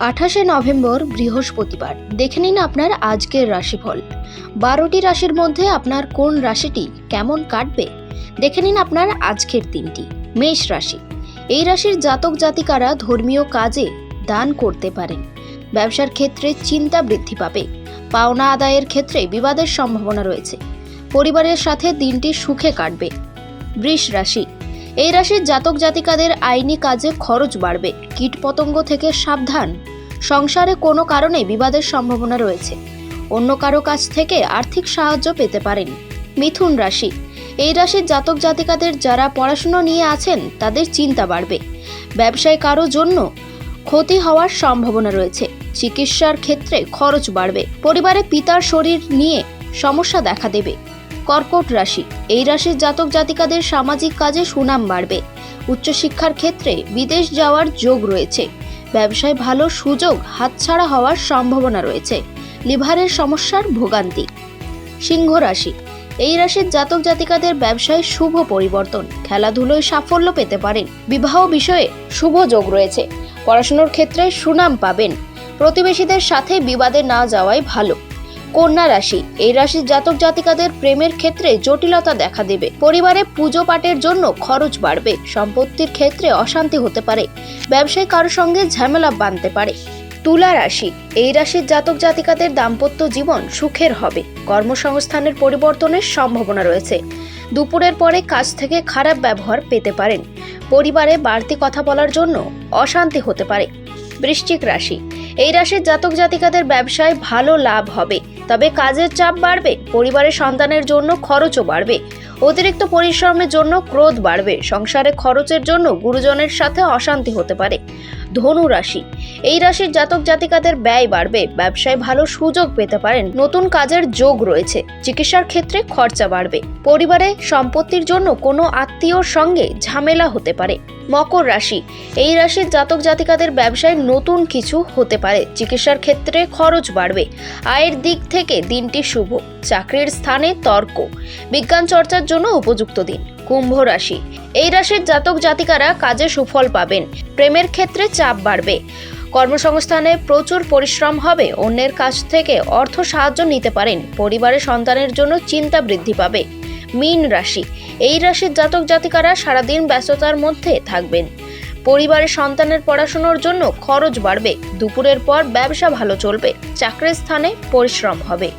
28 November বৃহস্পতিবার। দেখে নিন আপনার আজকের রাশিফল। 12টি রাশির মধ্যে আপনার কোন রাশিটি কেমন কাটবে দেখে নিন আপনার আজকের দিনটি। মেষ রাশি। এই রাশির জাতক জাতিকারা ধর্মীয় কাজে দান করতে পারেন। ব্যবসার ক্ষেত্রে চিন্তা বৃদ্ধি পাবে। পাওনা আদায়ের ক্ষেত্রে বিবাদের সম্ভাবনা রয়েছে। পরিবারের সাথে দিনটি সুখে কাটবে। বৃষ রাশি। এই রাশির জাতক জাতিকাদের আইনি কাজে খরচ বাড়বে। কীটপতঙ্গ থেকে সাবধান। সংসারে কোনো কারণে বিবাদের সম্ভাবনা রয়েছে। অন্য কারো কাছ থেকে আর্থিক সাহায্য পেতে পারেন। মিথুন রাশি। এই রাশির জাতক জাতিকাদের যারা পড়াশুনো নিয়ে আছেন তাদের চিন্তা বাড়বে। ব্যবসায় কারো জন্য ক্ষতি হওয়ার সম্ভাবনা রয়েছে। চিকিৎসার ক্ষেত্রে খরচ বাড়বে। পরিবারে পিতার শরীর নিয়ে সমস্যা দেখা দেবে। কর্কট রাশি। এই রাশির জাতক জাতিকাদের সামাজিক কাজে সুনাম বাড়বে। উচ্চশিক্ষার ক্ষেত্রে বিদেশ যাওয়ার যোগ রয়েছে। ব্যবসায় ভালো সুযোগ হাতছাড়া হওয়ার সম্ভাবনা রয়েছে। লিভারের সমস্যার ভোগান্তি। সিংহ রাশি। এই রাশির জাতক জাতিকাদের ব্যবসায় শুভ পরিবর্তন। খেলাধুলোয় সাফল্য পেতে পারেন। বিবাহ বিষয়ে শুভ যোগ রয়েছে। পড়াশোনার ক্ষেত্রে সুনাম পাবেন। প্রতিবেশীদের সাথে বিবাদে না যাওয়াই ভালো। কন্যা রাশি। এই রাশির জাতক জাতিকাদের প্রেমের ক্ষেত্রে জটিলতা দেখা দেবে। পরিবারে পুজো পাঠের জন্য খরচ বাড়বে। সম্পত্তির ক্ষেত্রে অশান্তি হতে পারে। ব্যবসায় কারোর সঙ্গে ঝামেলা বাঁধতে পারে। তুলা রাশি। এই রাশির জাতক জাতিকাদের দাম্পত্য জীবন সুখের হবে। কর্মসংস্থানের পরিবর্তনের সম্ভাবনা রয়েছে। দুপুরের পরে কাজ থেকে খারাপ ব্যবহার পেতে পারেন। পরিবারে বাড়তি কথা বলার জন্য অশান্তি হতে পারে। বৃশ্চিক রাশি। এই রাশির জাতক জাতিকাদের ব্যবসায় ভালো লাভ হবে, তবে কাজের চাপ বাড়বে। পরিবারের সন্তানের জন্য খরচও বাড়বে। অতিরিক্ত পরিশ্রমের জন্য ক্রোধ বাড়বে। সংসারে খরচের জন্য গুরুজনের সাথে অশান্তি হতে পারে। ধনু রাশি। এই রাশির জাতক জাতিকাদের ব্যয় বাড়বে। ব্যবসায় ভালো সুযোগ পেতে পারেন। নতুন কাজের যোগ রয়েছে। চিকিৎসার ক্ষেত্রে খরচা বাড়বে। পরিবারে সম্পত্তির জন্য কোনো আত্মীয়র সঙ্গে ঝামেলা হতে পারে। মকর রাশি। এই রাশির জাতক জাতিকাদের ব্যবসায় নতুন কিছু হতে পারে। চিকিৎসার ক্ষেত্রে খরচ বাড়বে। আয়ের দিক থেকে দিনটি শুভ। চাকরির স্থানে তর্ক। বিজ্ঞান চর্চার জন্য উপযুক্ত দিন। কুম্ভ রাশি। এই রাশির জাতক জাতিকারা কাজে সুফল পাবেন। প্রেমের ক্ষেত্রে চাপ বাড়বে। কর্মসংস্থানে প্রচুর পরিশ্রম হবে। অন্যের কাছ থেকে অর্থ সাহায্য নিতে পারেন। পরিবারের সন্তানের জন্য চিন্তা বৃদ্ধি পাবে। মীন রাশি। এই রাশির জাতক জাতিকারা সারাদিন ব্যস্ততার মধ্যে থাকবেন। পরিবারের সন্তানের পড়াশোনার জন্য খরচ বাড়বে। দুপুরের পর ব্যবসা ভালো চলবে। চাকরির স্থানে পরিশ্রম হবে।